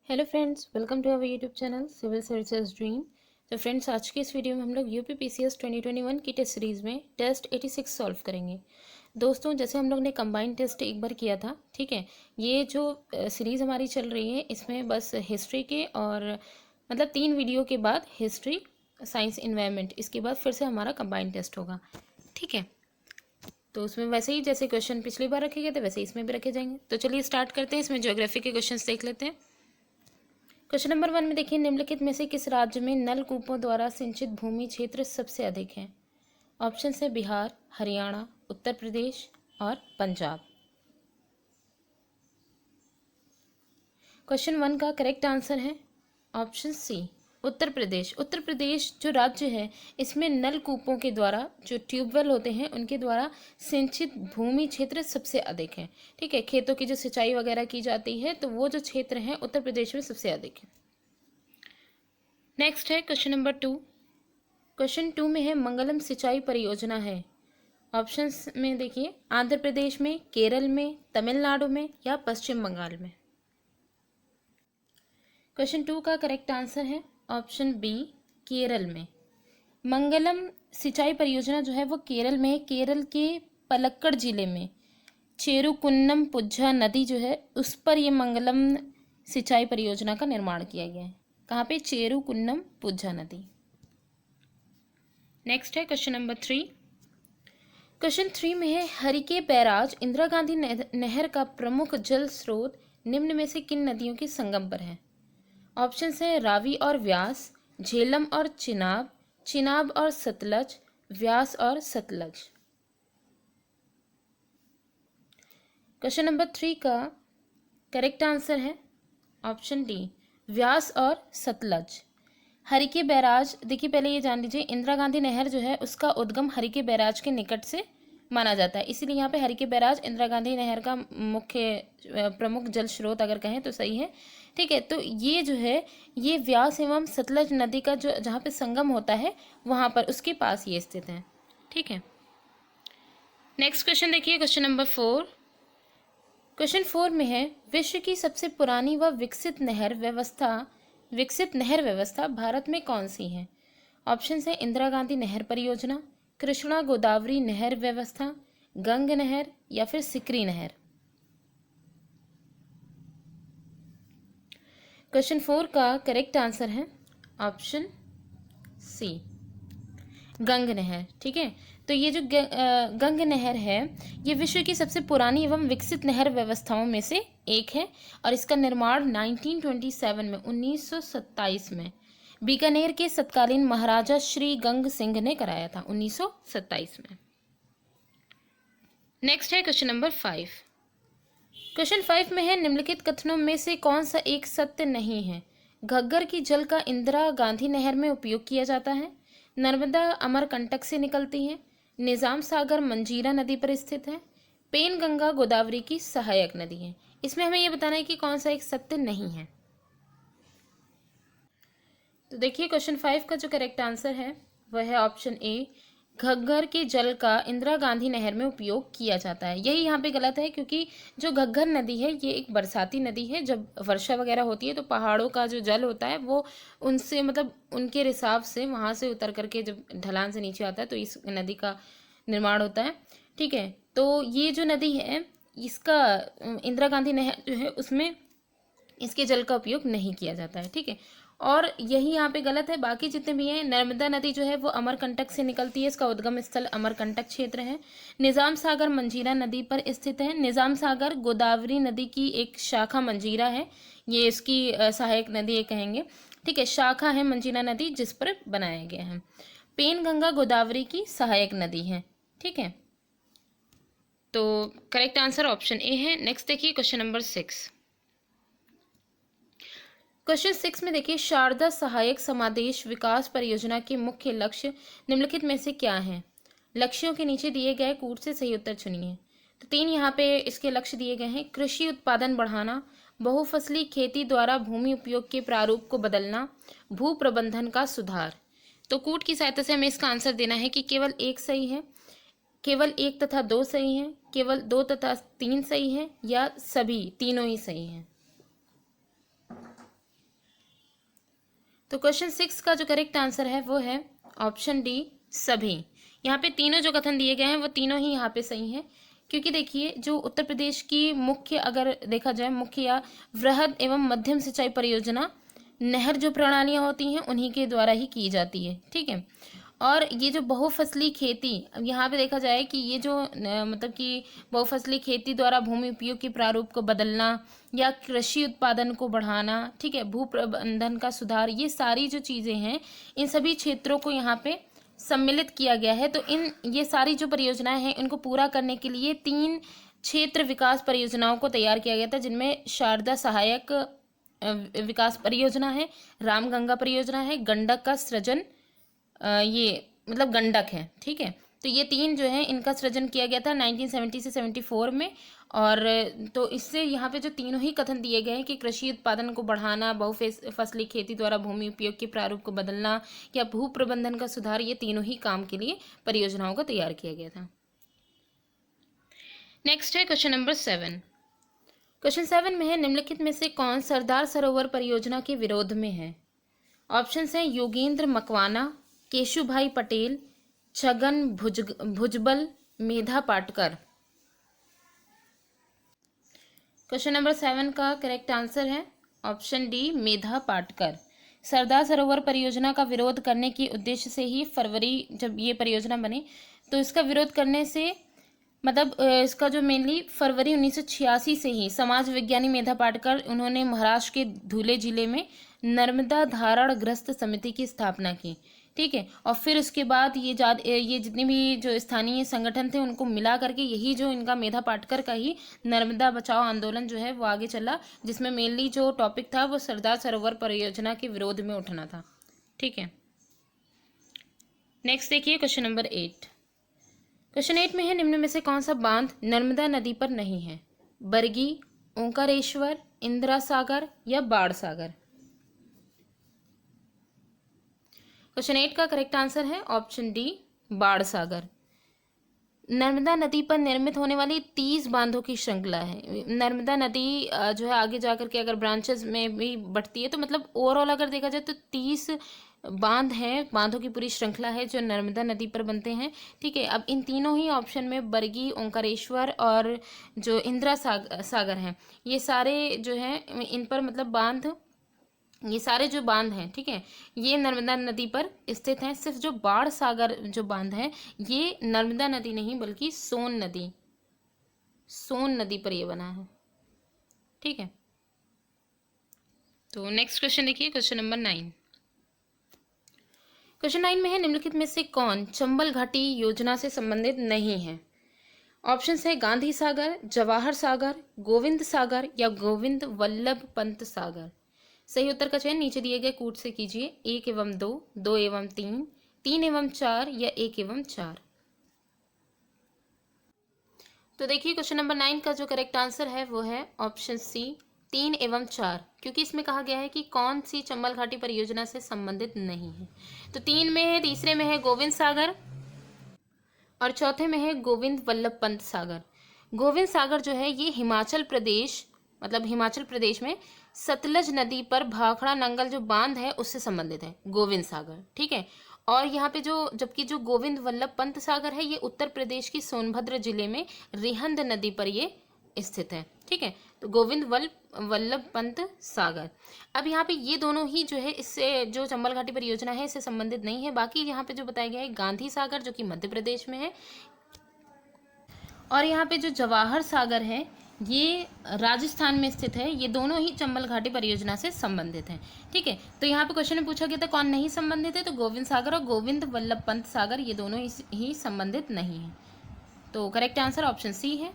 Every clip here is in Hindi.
Hello friends, welcome to our YouTube channel civil services dream. तो फ्रेंड्स, आज की इस वीडियो में हम लोग यूपी पीसीएस 2021 की टेस्ट सीरीज़ में टेस्ट 86 सॉल्व करेंगे। दोस्तों, जैसे हम लोग ने कंबाइंड टेस्ट एक बार किया था, ठीक है। ये जो सीरीज़ हमारी चल रही है, इसमें बस हिस्ट्री के और मतलब 3 वीडियो के बाद हिस्ट्री, साइंस, इन्वायरमेंट, इसके बाद फिर से हमारा कंबाइंड टेस्ट होगा, ठीक है। तो उसमें वैसे ही जैसे क्वेश्चन पिछली बार रखे गए थे वैसे इसमें भी रखे जाएंगे। तो चलिए स्टार्ट करते हैं। इसमें ज्योग्राफी के क्वेश्चन देख लेते हैं। क्वेश्चन नंबर 1 में देखिए, निम्नलिखित में से किस राज्य में नलकूपों द्वारा सिंचित भूमि क्षेत्र सबसे अधिक है? ऑप्शन है बिहार, हरियाणा, उत्तर प्रदेश और पंजाब। क्वेश्चन 1 का करेक्ट आंसर है ऑप्शन सी, उत्तर प्रदेश। उत्तर प्रदेश जो राज्य है, इसमें नलकूपों के द्वारा, जो ट्यूबवेल होते हैं उनके द्वारा सिंचित भूमि क्षेत्र सबसे अधिक है, ठीक है। खेतों की जो सिंचाई वगैरह की जाती है तो वो जो क्षेत्र है उत्तर प्रदेश में सबसे अधिक है। नेक्स्ट है क्वेश्चन नंबर 2। क्वेश्चन 2 में है, मंगलम सिंचाई परियोजना है। ऑप्शंस में देखिए, आंध्र प्रदेश में, केरल में, तमिलनाडु में या पश्चिम बंगाल में। क्वेश्चन 2 का करेक्ट आंसर है ऑप्शन बी, केरल में। मंगलम सिंचाई परियोजना जो है वो केरल में है। केरल के पलक्कड़ जिले में चेरुकुन्नम पुझा नदी जो है उस पर ये मंगलम सिंचाई परियोजना का निर्माण किया गया है। कहाँ पे? चेरुकुन्नम पुझा नदी। नेक्स्ट है क्वेश्चन नंबर 3। क्वेश्चन 3 में है, हरिके बैराज इंदिरा गांधी नहर का प्रमुख जल स्रोत निम्न में से किन नदियों के संगम पर है? ऑप्शन है रावी और व्यास, झेलम और चिनाब, चिनाब और सतलज, व्यास और सतलज। क्वेश्चन नंबर 3 का करेक्ट आंसर है ऑप्शन डी, व्यास और सतलज। हरिके बैराज, देखिए पहले ये जान लीजिए, इंदिरा गांधी नहर जो है उसका उद्गम हरिके बैराज के निकट से माना जाता है, इसीलिए यहाँ पे हरिके बैराज इंदिरा गांधी नहर का मुख्य प्रमुख जल स्रोत अगर कहें तो सही है, ठीक है। तो ये जो है ये व्यास एवं सतलज नदी का जो जहाँ पे संगम होता है वहाँ पर उसके पास ये स्थित है, ठीक है। नेक्स्ट क्वेश्चन देखिए, क्वेश्चन नंबर 4। क्वेश्चन 4 में है, विश्व की सबसे पुरानी व विकसित नहर व्यवस्था भारत में कौन सी है? ऑप्शन है इंदिरा गांधी नहर परियोजना, कृष्णा गोदावरी नहर व्यवस्था, गंग नहर या फिर सिकरी नहर। क्वेश्चन 4 का करेक्ट आंसर है ऑप्शन सी, गंग नहर, ठीक है। तो ये जो गंग नहर है ये विश्व की सबसे पुरानी एवं विकसित नहर व्यवस्थाओं में से एक है और इसका निर्माण 1927 में बीकानेर के तत्कालीन महाराजा श्री गंग सिंह ने कराया था, 1927 में। नेक्स्ट है क्वेश्चन नंबर 5। क्वेश्चन 5 में है, निम्नलिखित कथनों में से कौन सा एक सत्य नहीं है? घग्गर की जल का इंदिरा गांधी नहर में उपयोग किया जाता है, नर्मदा अमरकंटक से निकलती है, निजाम सागर मंजीरा नदी पर स्थित है, पेन गंगा गोदावरी की सहायक नदी है। इसमें हमें यह बताना है कि कौन सा एक सत्य नहीं है। तो देखिए, क्वेश्चन 5 का जो करेक्ट आंसर है वह है ऑप्शन ए, घग्गर के जल का इंदिरा गांधी नहर में उपयोग किया जाता है। यही यहाँ पे गलत है, क्योंकि जो घग्गर नदी है ये एक बरसाती नदी है। जब वर्षा वगैरह होती है तो पहाड़ों का जो जल होता है वो उनसे मतलब उनके रिसाव से वहाँ से उतर करके जब ढलान से नीचे आता है तो इस नदी का निर्माण होता है, ठीक है। तो ये जो नदी है इसका इंदिरा गांधी नहर जो है उसमें इसके जल का उपयोग नहीं किया जाता है, ठीक है। और यही यहाँ पे गलत है। बाकी जितने भी हैं, नर्मदा नदी जो है वो अमरकंटक से निकलती है, इसका उद्गम स्थल अमरकंटक क्षेत्र है। निजाम सागर मंजीरा नदी पर स्थित है। निजाम सागर गोदावरी नदी की एक शाखा मंजीरा है, ये इसकी सहायक नदी ये कहेंगे, ठीक है। शाखा है मंजीरा नदी जिस पर बनाया गया है। पेन गंगा गोदावरी की सहायक नदी है, ठीक है। तो करेक्ट आंसर ऑप्शन ए है। नेक्स्ट देखिए क्वेश्चन नंबर 6। क्वेश्चन 6 में देखिए, शारदा सहायक समादेश विकास परियोजना के मुख्य लक्ष्य निम्नलिखित में से क्या हैं? लक्ष्यों के नीचे दिए गए कूट से सही उत्तर चुनिए। तो 3 यहाँ पे इसके लक्ष्य दिए गए हैं। कृषि उत्पादन बढ़ाना, बहुफसली खेती द्वारा भूमि उपयोग के प्रारूप को बदलना, भू प्रबंधन का सुधार। तो कूट की सहायता से हमें इसका आंसर देना है कि केवल एक सही है, केवल 1 तथा 2 सही है, केवल 2 तथा 3 सही है या सभी तीनों ही सही हैं। तो क्वेश्चन 6 का जो करेक्ट आंसर है वो है ऑप्शन डी, सभी। यहाँ पे तीनों जो कथन दिए गए हैं वो तीनों ही यहाँ पे सही हैं, क्योंकि देखिए जो उत्तर प्रदेश की मुख्य, अगर देखा जाए मुख्य या वृहद एवं मध्यम सिंचाई परियोजना नहर जो प्रणालियाँ होती हैं उन्हीं के द्वारा ही की जाती है, ठीक है। और ये जो बहुफसली खेती, अब यहाँ पे देखा जाए कि ये जो मतलब कि बहुफसली खेती द्वारा भूमि उपयोग के प्रारूप को बदलना या कृषि उत्पादन को बढ़ाना, ठीक है, भू प्रबंधन का सुधार, ये सारी जो चीज़ें हैं इन सभी क्षेत्रों को यहाँ पे सम्मिलित किया गया है। तो ये सारी जो परियोजनाएं हैं इनको पूरा करने के लिए 3 क्षेत्र विकास परियोजनाओं को तैयार किया गया था, जिनमें शारदा सहायक विकास परियोजना है, रामगंगा परियोजना है, गंडक का सृजन, ये मतलब गंडक है, ठीक है। तो ये 3 जो है इनका सृजन किया गया था 1970 से 74 में। और तो इससे यहाँ पे जो तीनों ही कथन दिए गए हैं कि कृषि उत्पादन को बढ़ाना, बहुफसली खेती द्वारा भूमि उपयोग के प्रारूप को बदलना या भू प्रबंधन का सुधार, ये तीनों ही काम के लिए परियोजनाओं को तैयार किया गया था। नेक्स्ट है क्वेश्चन नंबर 7। क्वेश्चन 7 में है निम्नलिखित में से कौन सरदार सरोवर परियोजना के विरोध में है? ऑप्शंस हैं योगेंद्र मकवाना, केशुभाई पटेल, छगन भुजबल, मेधा पाटकर। क्वेश्चन नंबर 7 का करेक्ट आंसर है ऑप्शन डी, मेधा पाटकर। सरदार सरोवर परियोजना का विरोध करने के उद्देश्य से ही फरवरी जब ये परियोजना बनी, तो इसका विरोध करने से मतलब इसका जो मेनली फरवरी 1986 से ही समाज विज्ञानी मेधा पाटकर, उन्होंने महाराष्ट्र के धुले जिले में नर्मदा धारण ग्रस्त समिति की स्थापना की, ठीक है। और फिर उसके बाद ये जितने भी जो स्थानीय संगठन थे उनको मिला करके यही जो इनका मेधा पाटकर का ही नर्मदा बचाओ आंदोलन जो है वो आगे चला, जिसमें मेनली जो टॉपिक था वो सरदार सरोवर परियोजना के विरोध में उठना था, ठीक है। नेक्स्ट देखिए क्वेश्चन नंबर 8। क्वेश्चन 8 में है निम्न में से कौन सा बांध नर्मदा नदी पर नहीं है? बरगी, ओंकारेश्वर, इंदिरा सागर या बाढ़ सागर। क्वेश्चन 8 का करेक्ट आंसर है ऑप्शन डी, बाढ़ सागर। नर्मदा नदी पर निर्मित होने वाली 30 बांधों की श्रृंखला है। नर्मदा नदी जो है आगे जाकर के अगर ब्रांचेस में भी बढ़ती है, तो मतलब ओवरऑल अगर देखा जाए तो 30 बांध हैं, बांधों की पूरी श्रृंखला है जो नर्मदा नदी पर बनते हैं, ठीक है। अब इन तीनों ही ऑप्शन में बरगी, ओंकारेश्वर और जो इंदिरा सागर हैं, ये सारे जो हैं इन पर मतलब बांध, ये सारे जो बांध हैं, ठीक है, ये नर्मदा नदी पर स्थित हैं। सिर्फ जो बाढ़ सागर जो बांध है ये नर्मदा नदी नहीं बल्कि सोन नदी पर ये बना है, ठीक है। तो नेक्स्ट क्वेश्चन देखिए क्वेश्चन नंबर 9। क्वेश्चन 9 में है निम्नलिखित में से कौन चंबल घाटी योजना से संबंधित नहीं है? ऑप्शन है गांधी सागर, जवाहर सागर, गोविंद सागर या गोविंद वल्लभ पंत सागर। सही उत्तर का चयन नीचे दिए गए कूट से कीजिए। 1 एवं 2, 2 एवं 3, 3 एवं 4 या 1 एवं 4। तो देखिए क्वेश्चन नंबर 9 का जो करेक्ट आंसर है वो है ऑप्शन सी, 3 एवं 4, क्योंकि इसमें कहा गया है कि कौन सी चंबल घाटी परियोजना से संबंधित नहीं है। तो 3 में है, तीसरे में है गोविंद सागर और चौथे में है गोविंद वल्लभ पंत सागर। गोविंद सागर जो है ये हिमाचल प्रदेश में सतलज नदी पर भाखड़ा नंगल जो बांध है उससे संबंधित है गोविंद सागर, ठीक है। और यहाँ पे जबकि जो गोविंद वल्लभ पंत सागर है ये उत्तर प्रदेश की सोनभद्र जिले में रिहंद नदी पर ये स्थित है, ठीक है। तो गोविंद वल्लभ पंत सागर। अब यहाँ पे ये दोनों ही जो है इससे जो चंबल घाटी परियोजना है इससे संबंधित नहीं है। बाकी यहाँ पे जो बताया गया है गांधी सागर जो कि मध्य प्रदेश में है, और यहाँ पे जो जवाहर सागर है ये राजस्थान में स्थित है। ये दोनों ही चंबल घाटी परियोजना से संबंधित हैं, ठीक है। तो यहाँ पे क्वेश्चन में पूछा गया था कौन नहीं संबंधित है, तो गोविंद सागर और गोविंद वल्लभ पंत सागर ये दोनों ही संबंधित नहीं हैं। तो करेक्ट आंसर ऑप्शन सी है।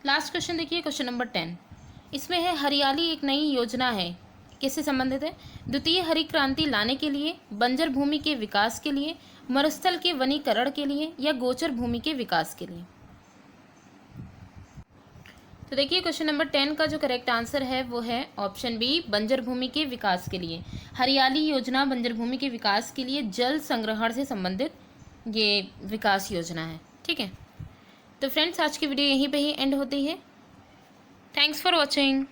लास्ट क्वेश्चन देखिए क्वेश्चन नंबर 10। इसमें है हरियाली एक नई योजना है, किससे संबंधित है? द्वितीय हरी क्रांति लाने के लिए, बंजर भूमि के विकास के लिए, मरुस्थल के वनीकरण के लिए या गोचर भूमि के विकास के लिए। तो देखिए क्वेश्चन नंबर 10 का जो करेक्ट आंसर है वो है ऑप्शन बी, बंजर भूमि के विकास के लिए। हरियाली योजना बंजर भूमि के विकास के लिए जल संग्रहण से संबंधित ये विकास योजना है, ठीक है। तो फ्रेंड्स आज की वीडियो यहीं पे ही एंड होती है। Thanks for watching.